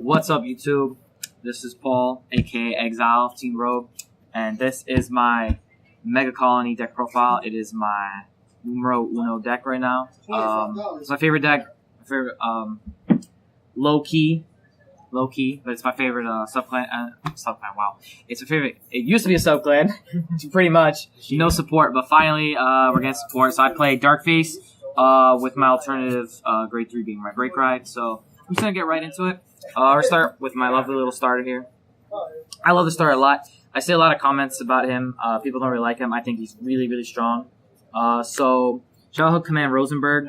What's up, YouTube? This is Paul, aka Exile, Team Rogue, and this is my Megacolony deck profile. It is my numero uno deck right now. It's my favorite deck. My favorite, low key, but it's my favorite subclan. Subclan. Wow, it's a favorite. It used to be a subclan, pretty much. No support, but finally we're getting support. So I play Darkface with my alternative grade 3 being my Break Ride. So I'm just gonna get right into it. I'll start with my lovely little starter here. I love the starter a lot. I see a lot of comments about him. People don't really like him. I think he's really, really strong. So, Childhood Command Rosenberg,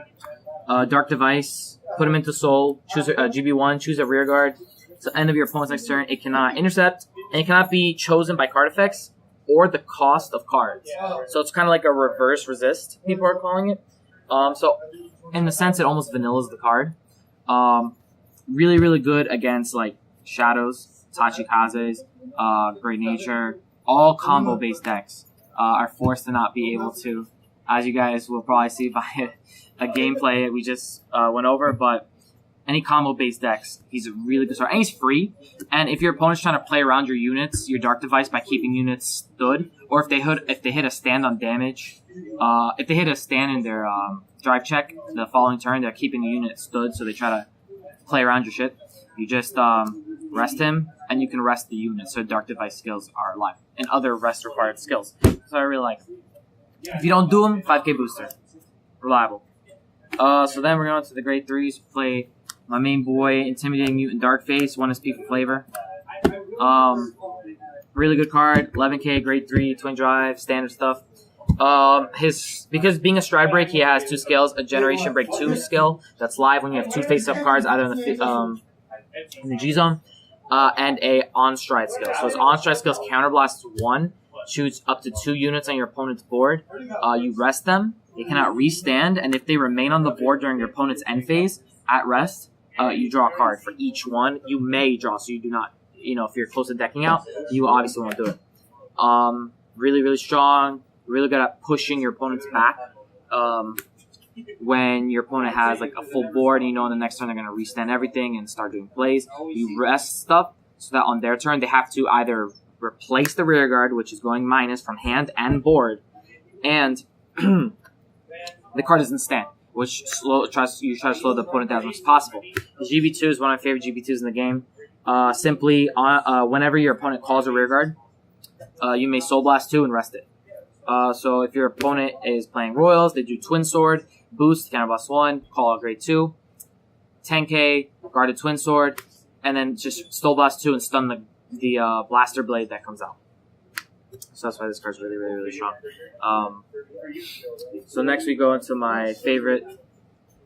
Dark Device, put him into Soul, choose a GB1, choose a rear guard. It's the end of your opponent's next turn. It cannot intercept, and it cannot be chosen by card effects or the cost of cards. So it's kind of like a reverse resist, people are calling it. So, in the sense, it almost vanillas the card. Really, really good against like Shadows, Tachikazes, Great Nature. All combo-based decks are forced to not be able to, as you guys will probably see by a gameplay we just went over. But any combo-based decks, he's a really good start, and he's free. And if your opponent's trying to play around your units, your Dark Device by keeping units stood, or if they hit a stand on damage, if they hit a stand in their drive check the following turn, they're keeping the unit stood, so they try to play around your shit. You just rest him, and you can rest the unit, so Dark Device skills are alive, and other rest required skills. So I really like him. If you don't do him, 5k booster. Reliable. So then we're going to the grade 3s. Play my main boy, Intimidating Mutant Darkface, 1 SP for flavor. Really good card, 11k, grade 3, twin drive, standard stuff. Because being a stride break, he has 2 skills: a generation break 2 skill that's live when you have 2 face-up cards either in the G zone, and a on stride skill. So his on stride skill is counterblast 1, shoots up to 2 units on your opponent's board. You rest them; they cannot restand, and if they remain on the board during your opponent's end phase at rest, you draw a card for each one. You may draw, so you do not. If you're close to decking out, you obviously won't do it. Really, really strong. Really good at pushing your opponent's back when your opponent has like a full board, and on the next turn they're going to restand everything and start doing plays. You rest stuff so that on their turn they have to either replace the rear guard, which is going minus from hand and board, and the card doesn't stand, which you try to slow the opponent down as much as possible. The GB2 is one of my favorite GB2s in the game. Simply, whenever your opponent calls a rear guard, you may Soul Blast 2 and rest it. So if your opponent is playing Royals, they do Twin Sword, boost, counterblast 1, call out grade 2, 10k, guarded Twin Sword, and then just Soul Blast 2 and stun the Blaster Blade that comes out. So that's why this card's really, really, really strong. So next we go into my favorite,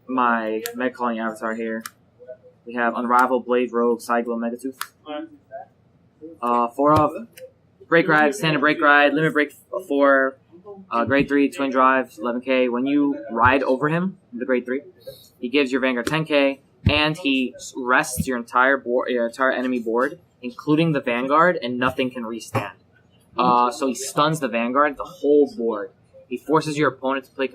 my Megacolony avatar here. We have Unravel, Blade, Rogue, Sideglow, Megatooth. 4 of Break Ride, Standard Break Ride, Limit Break 4, Grade 3, Twin Drive, 11k. When you ride over him, the Grade 3, he gives your Vanguard 10k, and he rests your entire board, your entire enemy board, including the Vanguard, and nothing can restand. So he stuns the Vanguard, the whole board. He forces your opponent to play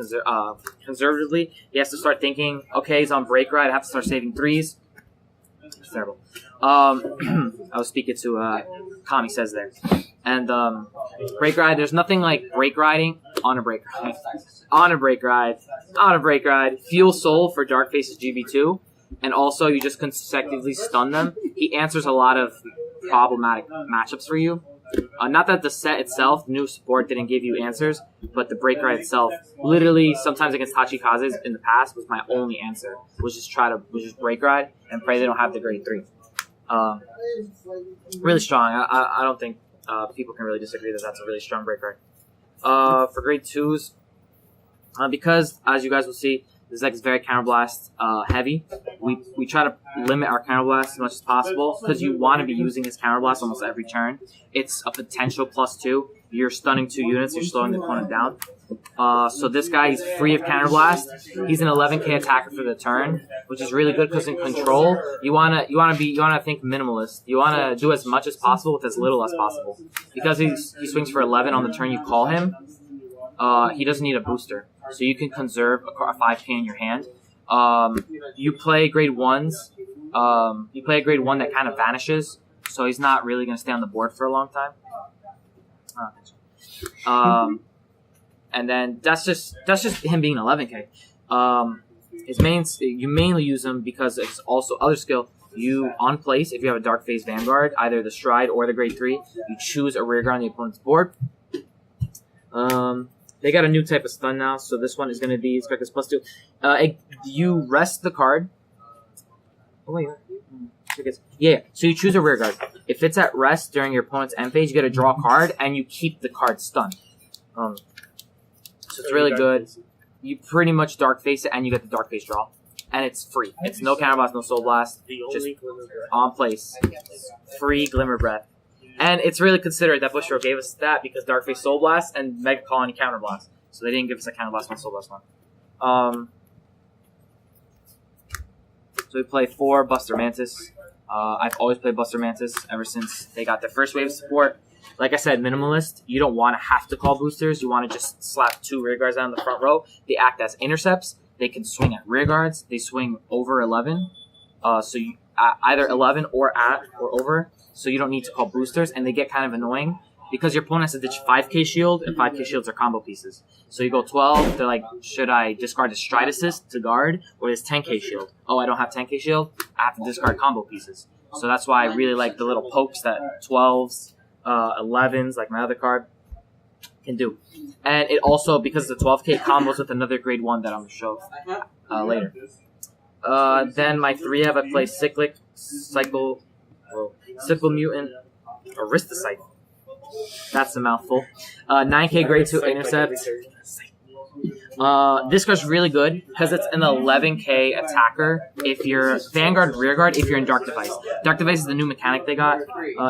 conservatively. He has to start thinking, okay, he's on Break Ride, I have to start saving 3s. It's terrible. I was speaking to Kami says there. And Break Ride, there's nothing like break riding on a break ride. On a break ride. Fuel Soul for Darkface's GB2. And also you just consecutively stun them. He answers a lot of problematic matchups for you. Not that the set itself, new support, didn't give you answers, but the Break Ride itself, literally sometimes against Tachikazes in the past, was my only answer. Was just Break Ride and pray they don't have the grade 3. Really strong. I don't think people can really disagree that that's a really strong Break Ride. For grade 2s, because as you guys will see, this deck is very counterblast heavy. We try to limit our counterblast as much as possible because you want to be using his counterblast almost every turn. It's a potential +2. You're stunning 2 units. You're slowing the opponent down. So this guy, he's free of counterblast. He's an 11k attacker for the turn, which is really good because in control, you wanna think minimalist. You wanna do as much as possible with as little as possible. Because he swings for 11 on the turn you call him. He doesn't need a booster, so you can conserve a 5k in your hand. You play grade 1s You play a grade 1 that kind of vanishes, so he's not really going to stay on the board for a long time. And then that's just him being 11k. You mainly use him because it's also other skill. You on place, if you have a Darkface Vanguard, either the Stride or the grade 3, you choose a rearguard on the opponent's board. They got a new type of stun now, so this one is going to be Spectre's +2. You rest the card. Oh wait, yeah. So you choose a rearguard. If it's at rest during your opponent's end phase, you get to draw a card, and you keep the card stunned. So it's really good. You pretty much Darkface it, and you get the Darkface draw. And it's free. It's no counterblast, no soul blast. Just on place. Free Glimmer Breath. And it's really considerate that Bushiroad gave us that because Darkface Soul Blast and Megacolony Counterblast. So they didn't give us a Counterblast one, Soul Blast one. So we play 4 Buster Mantis. I've always played Buster Mantis ever since they got their first wave of support. Like I said, minimalist. You don't want to have to call boosters. You want to just slap 2 rearguards down the front row. They act as intercepts. They can swing at rearguards. They swing over 11. So you either 11 or at or over. So you don't need to call boosters. And they get kind of annoying because your opponent has to ditch 5k shield, and 5k shields are combo pieces. So you go 12. They're like, should I discard the Stride Assist to guard or this 10k shield? Oh, I don't have 10k shield. I have to discard combo pieces. So that's why I really like the little pokes that 12s, 11s, like my other card, can do. And it also, because the 12k combos with another grade 1 that I'm going to show later. Then my 3 I play Cyclic, Cycle Mutant, Aristocycle. That's a mouthful. 9k grade 2 intercept. This card's really good because it's an 11k attacker. If you're Vanguard Rearguard, if you're in Dark Device. Dark Device is the new mechanic they got.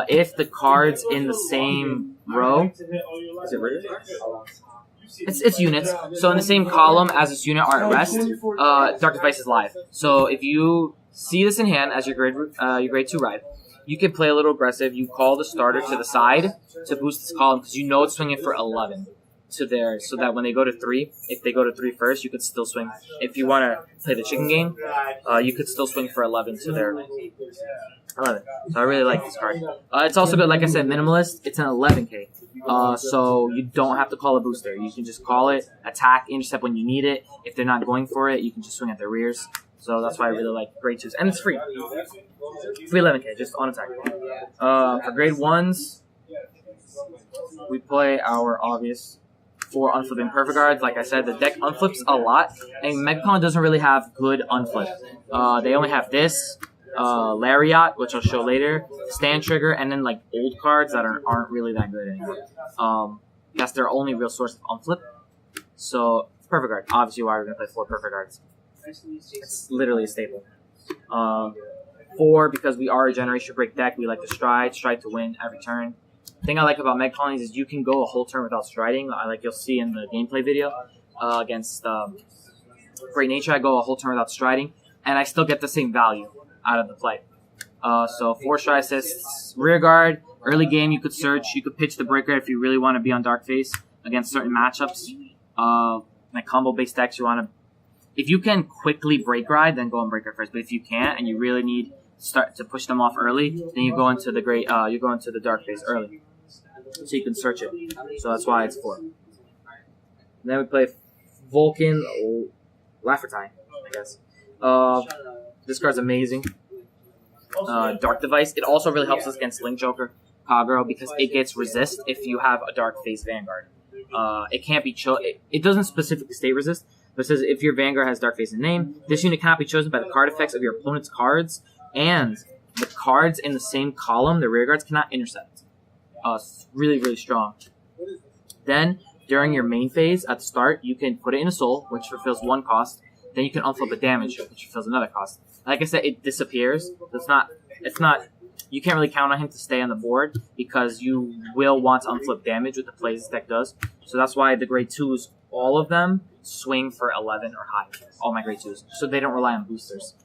If the cards in the same row, is it rated? It's units. So in the same column as this unit are at rest, Dark Device is live. So if you see this in hand as your grade 2 ride, you can play a little aggressive. You call the starter to the side to boost this column because you know it's swinging for 11 to there, so that when they go to 3, if they go to 3 first, you could still swing. If you want to play the chicken game, you could still swing for 11 to their 11. So I really like this card. It's also good, like I said, minimalist. It's an 11k. So you don't have to call a booster. You can just call it, attack, intercept when you need it. If they're not going for it, you can just swing at their rears. So that's why I really like grade 2s. And it's free. Free 11k, just on attack. For grade 1s, we play our obvious 4 unflipping perfect guards. Like I said, the deck unflips a lot, and Megacolony doesn't really have good unflip. They only have this, Lariat, which I'll show later, Stand Trigger, and then like old cards that aren't really that good anymore. That's their only real source of unflip. So, perfect guard. Obviously, why we're going to play 4 perfect guards. It's literally a staple. 4, because we are a Generation Break deck, we like to stride to win every turn. The thing I like about Megacolonies is you can go a whole turn without striding. Like you'll see in the gameplay video against Great Nature, I go a whole turn without striding, and I still get the same value out of the play. So 4 stride assists, rear guard, early game you could search, you could pitch the breaker if you really want to be on Darkface against certain matchups. Like combo based decks, you want to, if you can quickly break ride, then go on breaker first. But if you can't and you really need to push them off early, then you go into the Darkface early, so you can search it. So that's why it's 4. Then we play Vulcan Laffertine, I guess. This card's amazing. Dark Device. It also really helps us against Link Joker, Kagero, because it gets resist if you have a Darkface Vanguard. It can't be it doesn't specifically state resist, but it says if your Vanguard has Darkface in name, this unit cannot be chosen by the card effects of your opponent's cards, and the cards in the same column, the rear guards, cannot intercept. It's really, really strong. Then, during your main phase, at the start, you can put it in a soul, which fulfills 1 cost. Then you can unflip the damage, which fulfills another cost. Like I said, it disappears. It's not, you can't really count on him to stay on the board because you will want to unflip damage with the plays this deck does. So that's why the grade 2s, all of them, swing for 11 or higher. All my grade 2s. So they don't rely on boosters.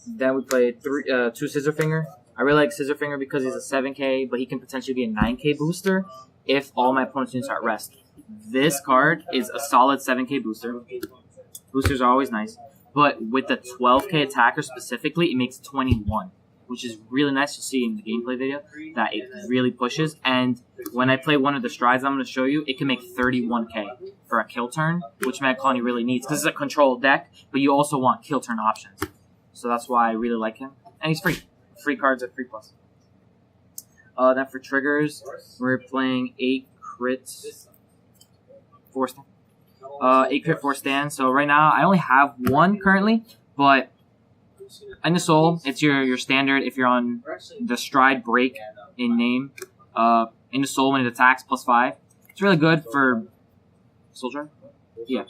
Then we play 2 Scissorfinger. I really like Scissorfinger because he's a 7k, but he can potentially be a 9k booster if all my opponent's units are at rest. This card is a solid 7k booster. Boosters are always nice. but with the 12k attacker specifically, it makes 21, which is really nice to see in the gameplay video that it really pushes. And when I play one of the strides I'm going to show you, it can make 31k for a kill turn, which Megacolony really needs because it's a control deck, but you also want kill turn options. So that's why I really like him. And he's free. Free cards at 3+. Then for triggers, we're playing 8 crits, 4 stand. 8 crit 4 stand. So right now I only have 1 currently, but in the soul, it's your standard if you're on the stride break in name. In the soul when it attacks +5. It's really good for soldier. Yeah.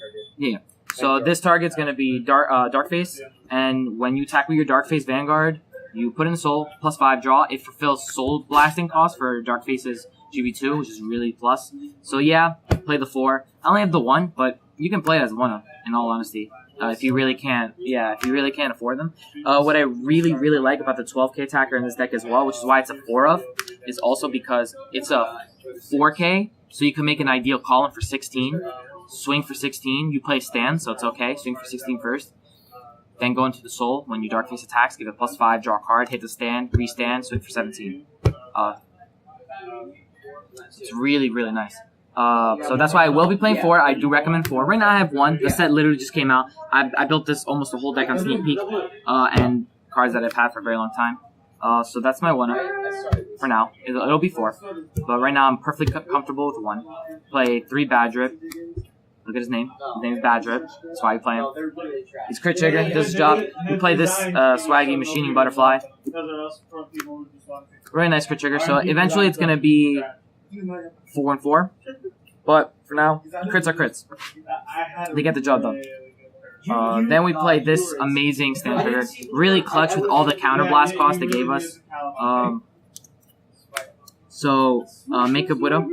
So this target's gonna be Darkface, and when you attack with your Darkface Vanguard, you put in soul +5 draw. It fulfills soul blasting cost for Darkface's GB2, which is really plus. So yeah, play the 4. I only have the 1, but you can play it as 1 in all honesty. If you really can't afford them. What I really like about the 12k attacker in this deck as well, which is why it's a 4 of, is also because it's a 4k, so you can make an ideal column for 16, swing for 16, you play stand, so it's okay, swing for 16 first, then go into the soul, when you Darkface attacks, give it +5, draw a card, hit the stand, restand, swing for 17. It's really nice. So that's why I will be playing 4. I do recommend 4. Right now I have 1. The set literally just came out. I built this almost the whole deck on sneak peek, and cards that I've had for a very long time. So that's my 1 for now. It'll be 4, but right now I'm perfectly comfortable with 1. Play 3 Bad Drip. Look at his name. His name is Bad Drip. That's why you play him. He's crit trigger. He does his job. We play this swaggy machining butterfly. Very nice crit trigger. So eventually it's gonna be 4 and 4, but for now, crits are crits. They get the job done. Then we play this amazing stand trigger, really clutch with all the counterblast cost they gave us. Makeup Widow,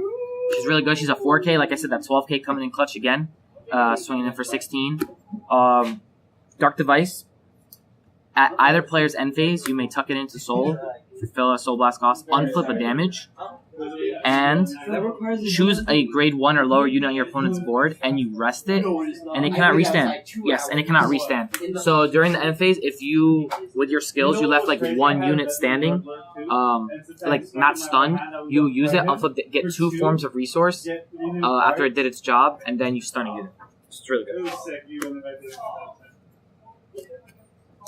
she's really good. She's a 4k, like I said, that 12k coming in clutch again, swinging in for 16. Dark Device, at either player's end phase, you may tuck it into soul, fulfill a soul blast cost, unflip a damage, and choose a grade 1 or lower unit on your opponent's board, and you rest it, and it cannot restand. Yes, and it cannot restand. So during the end phase, if you, with your skills, you left like 1 unit standing, like not stunned, you use it, unflip, get 2 forms of resource after it did its job, and then you stun a unit. It's really good.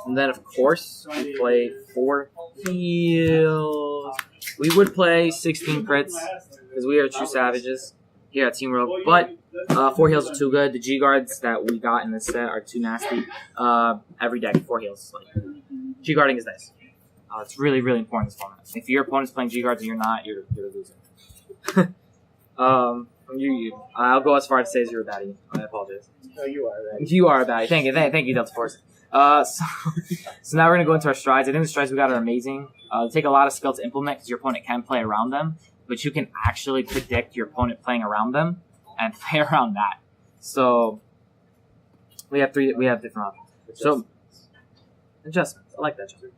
And then, of course, we play 4 heals. We would play 16 crits, because we are true savages here at Team Rogue. But 4 heals are too good. The G-Guards that we got in this set are too nasty. Every deck, 4 heals. Like, G-Guarding is nice. It's really important in this format. If your opponent's playing G-Guards and you're not, you're a loser. I'll go as far as to say as you're a baddie. I apologize. No, you are a baddie. You are a baddie. Thank you, Delta Force. So now we're going to go into our strides. I think the strides we got are amazing. They take a lot of skill to implement because your opponent can play around them, but you can actually predict your opponent playing around them and play around that. So we have different options. So adjustments. I like that adjustment.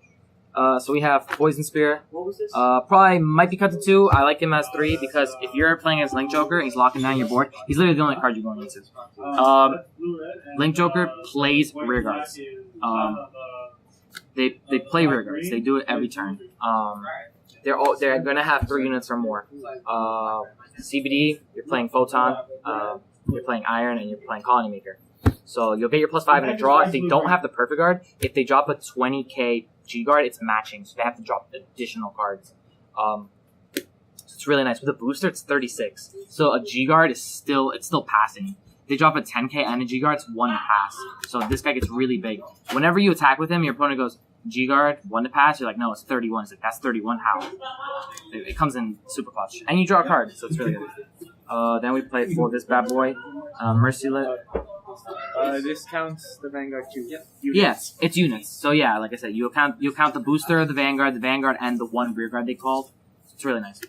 So we have Poison Spear. What was this? Probably might be cut to 2. I like him as 3 because if you're playing as Link Joker and he's locking down your board, he's literally the only card you're going into. Link Joker plays rear guards. They play rear guards. They do it every turn. They're gonna have 3 units or more. CBD, you're playing Photon, you're playing Iron, and you're playing Colony Maker. So you'll get your +5 in a draw. If they don't have the perfect guard, if they drop a 20k G-Guard, it's matching, so they have to drop additional cards. So it's really nice. With a booster, it's 36. So a G-Guard is still passing. If they drop a 10k and a G-Guard, it's 1 to pass. So this guy gets really big. Whenever you attack with him, your opponent goes, G-Guard, 1 to pass. You're like, no, it's 31. It's like, that's 31. How? It comes in super clutch. And you draw a card, so it's really good. Then we play for this bad boy, Merciless. This counts the Vanguard too. Yep. Yes, it's units. So yeah, like I said, you count the booster, the Vanguard, and the 1 rear guard they called. It's really nice.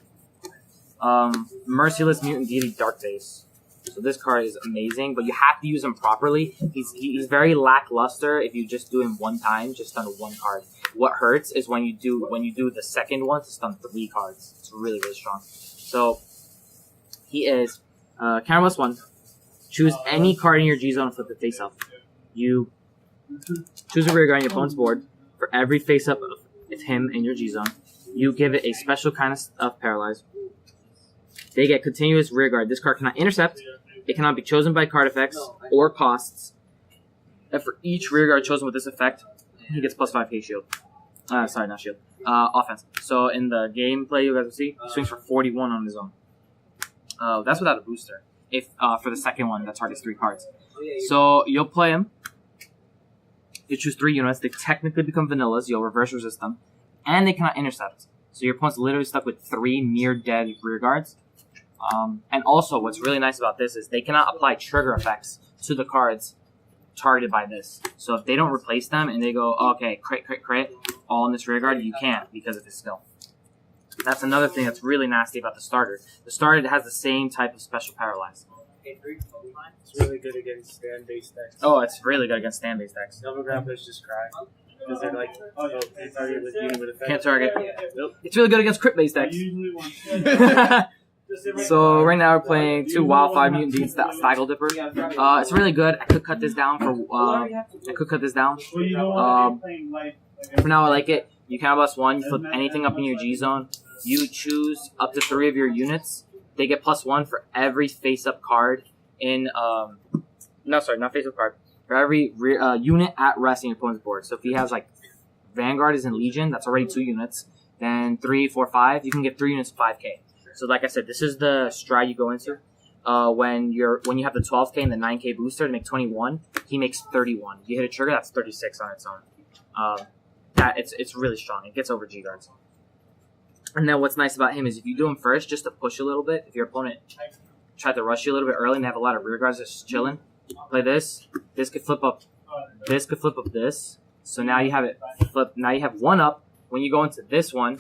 Merciless Mutant Deity Darkface. So this card is amazing, but you have to use him properly. He's very lackluster if you just do him 1 time, just stun 1 card. What hurts is when you do the second one to stun 3 cards. It's really strong. So he is counter +1. Choose any card in your G zone and flip it face up. You Choose a rear guard on your opponent's board. For every face-up of him in your G-zone, you give it a special kind of paralyze. They get continuous rear guard. This card cannot intercept. It cannot be chosen by card effects or costs. And for each rear guard chosen with this effect, he gets plus 5k shield. Sorry, not shield. Offense. So in the gameplay, you guys will see, he swings for 41 on his own. That's without a booster. If for the second one, that targets 3 cards. So you'll play him. You choose 3 units. They technically become vanillas. You'll reverse resist them. And they cannot intercept. So your opponent's literally stuck with 3 near-dead rear guards. And also, what's really nice about this is they cannot apply trigger effects to the cards targeted by this. So if they don't replace them and they go, okay, crit, all in this rear guard, you can't because of his skill. That's another thing that's really nasty about the starter. The starter has the same type of special paralyze. It's really good against stand-based decks. Oh, it's really good against stand-based decks. Double grapplers just cry. Because they're like, can't target with unit with effect. Can't target. Nope. It's really good against crit-based decks. So right now we're playing 2 Wild 5 Mutant Deeds Staggle Dipper. It's really good. I could cut this down for for now I like it. You counterblast 1, you flip anything up in your G zone. You choose up to 3 of your units. They get +1 for every face-up card in no, sorry, not face-up card. For every unit at rest in your opponent's board. So if he has like Vanguard is in Legion, that's already 2 units. Then 3, 4, 5, you can get 3 units 5k. So like I said, this is the stride you go into. When you have the 12k and the 9k booster to make 21, he makes 31. You hit a trigger, that's 36 on its own. It's really strong. It gets over G guards. And then what's nice about him is if you do him first, just to push a little bit. If your opponent tried to rush you a little bit early and they have a lot of rear guards just chilling, play this. This could flip up. This could flip up this. So now you have it flip. Now you have 1 up. When you go into this one,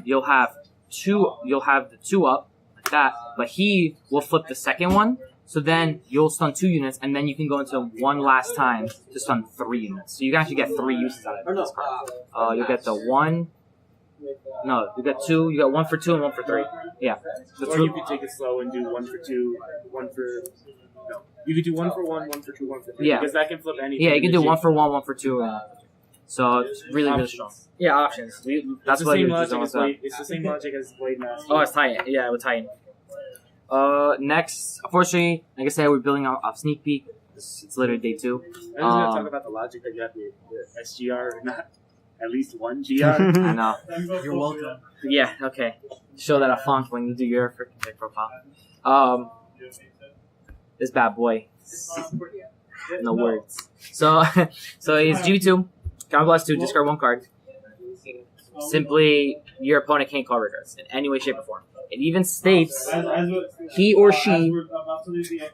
you'll have 2. You'll have the 2 up like that. But he will flip the second one. So then you'll stun 2 units, and then you can go into 1 last time to stun 3 units. So you can actually get 3 uses out of this card. You'll get the 1. No, you got 2. You got 1 for 2 and 1 for 3. Yeah. Or you could take it slow and do 1 for 2, 1 for. No, you could do 1 for 1, 1 for 2, 1 for 3. Yeah. Because that can flip anything. Yeah, you can do 1 for 1, 1 for 2. So it's really, really strong. Yeah, options. That's what it's the same logic as Blade Master. Oh, it's Titan. Yeah, with Titan. Next, unfortunately, like I said, we're building off Sneak Peek. It's literally day 2. I was going to talk about the logic that you have the SGR, not at least 1 GR. I know. You're welcome. Yeah, okay. Show that a funk when you do your freaking pick profile. This bad boy. No words. So he's GB2. Counterblast 2, discard 1 card. Simply, your opponent can't call regards in any way, shape, or form. It even states he or she.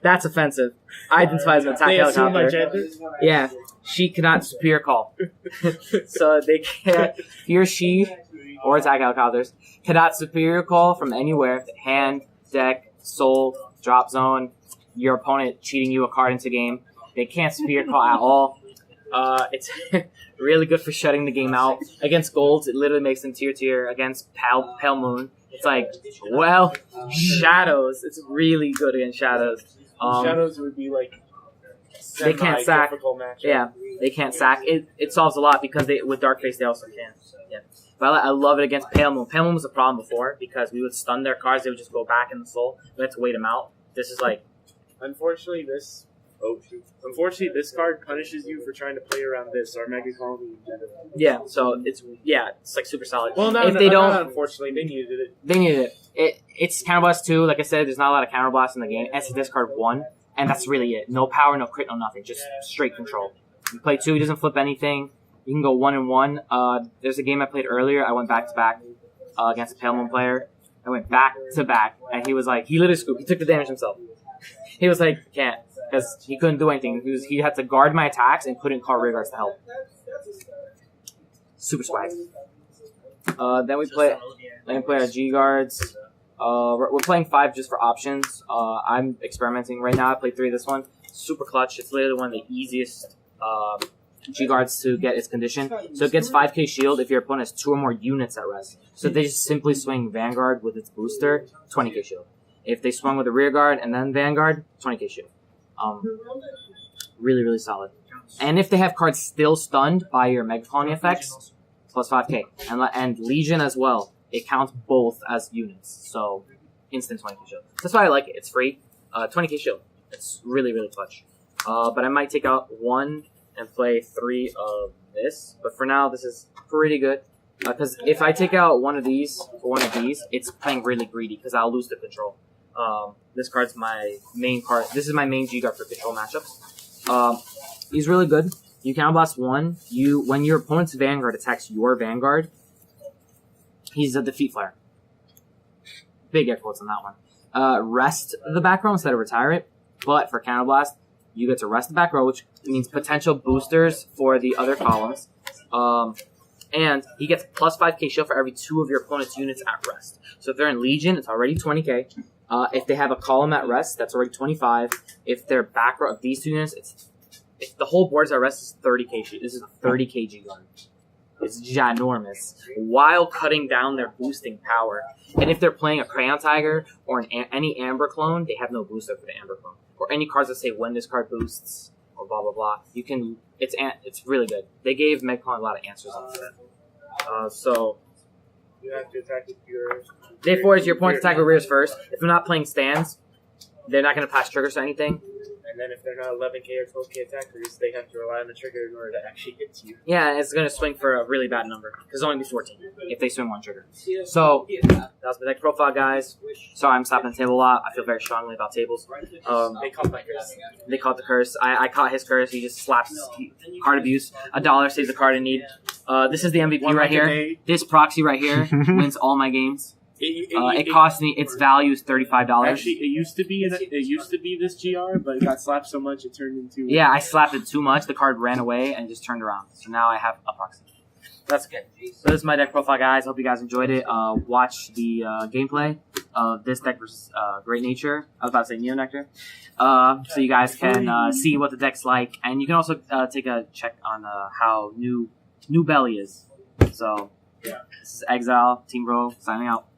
That's offensive. Identifies as an attack helicopter. Yeah, she cannot superior call. So they can't. He or she, or attack helicopters, cannot superior call from anywhere. Hand, deck, soul, drop zone. Your opponent cheating you a card into game. They can't superior call at all. It's really good for shutting the game out. Against golds, it literally makes them tier. Against Pale Moon, it's like, well, shadows. It's really good against shadows. Shadows would be like they can't sack. Matchup. Yeah, they can't sack. It solves a lot because with Darkface they also can. Yeah, but I love it against Pale Moon. Pale Moon was a problem before because we would stun their cards. They would just go back in the soul. We had to wait them out. This is like, unfortunately, this card punishes you for trying to play around this or Megacolony in general. Yeah, so it's like super solid. Well, no, unfortunately, they needed it. They needed it. It's counterblast 2. Like I said, there's not a lot of counterblasts in the game. It's a discard 1, and that's really it. No power, no crit, no nothing. Just straight control. You play 2, he doesn't flip anything. You can go 1 and 1. There's a game I played earlier. I went back to back against a Pale Moon player. I went back to back, and he was like, he literally scooped. He took the damage himself. He was like, can't. Because he couldn't do anything. He had to guard my attacks and couldn't call rear guards to help. Super swag. Then we play our G guards. We're playing 5 just for options. I'm experimenting right now. I played 3 this one. Super clutch. It's literally one of the easiest G guards to get its condition. So it gets 5k shield if your opponent has 2 or more units at rest. So they just simply swing Vanguard with its booster, 20k shield. If they swung with a rear guard and then Vanguard, 20k shield. Really, really solid. And if they have cards still stunned by your Megacolony effects, plus 5k. And Legion as well. It counts both as units. So, instant 20k shield. That's why I like it. It's free. 20k shield. It's really, really clutch. But I might take out 1 and play 3 of this. But for now, this is pretty good. Because if I take out one of these for one of these, it's playing really greedy because I'll lose the control. This card's my main card. This is my main G-Guard for control matchups. He's really good. You can blast 1. When your opponent's Vanguard attacks your Vanguard, he's a defeat flyer. Big air quotes on that one. Rest the back row instead of retire it. But for Counterblast, you get to rest the back row, which means potential boosters for the other columns. And he gets plus 5k shield for every 2 of your opponent's units at rest. So if they're in Legion, it's already 20k. If they have a column at rest, that's already 25. If they're back row of these 2 units, if the whole board's at rest is 30k shield. This is a 30k G-Gun. It's ginormous, while cutting down their boosting power. And if they're playing a Crayon Tiger or any Amber clone, they have no booster for the Amber clone. Or any cards that say when this card boosts, or blah blah blah. You can. It's really good. They gave Megacolony a lot of answers on that. So you have to attack with your. Day 4 is your opponent's attack with rears first. If they're not playing stands, they're not going to pass triggers or anything. And then if they're not 11k or 12k attackers, they have to rely on the trigger in order to actually hit you. Yeah, it's going to swing for a really bad number. Because it's only be 14 if they swing 1 trigger. So, that was my deck profile, guys. Sorry I'm stopping the table a lot. I feel very strongly about tables. They caught my curse. They caught the curse. I caught his curse. He just slaps card abuse. $1 saves the card in need. This is the MVP right here. This proxy right here wins all my games. It cost me. Its value is $35. Actually, it used to be this GR, but it got slapped so much it turned into. Yeah, I slapped it too much. The card ran away and just turned around. So now I have a proxy. That's okay. So this is my deck profile, guys. Hope you guys enjoyed it. Watch the gameplay of this deck versus Great Nature. I was about to say Neonectar. So you guys can see what the deck's like, and you can also take a check on how new Belly is. So this is Exile Team Bro signing out.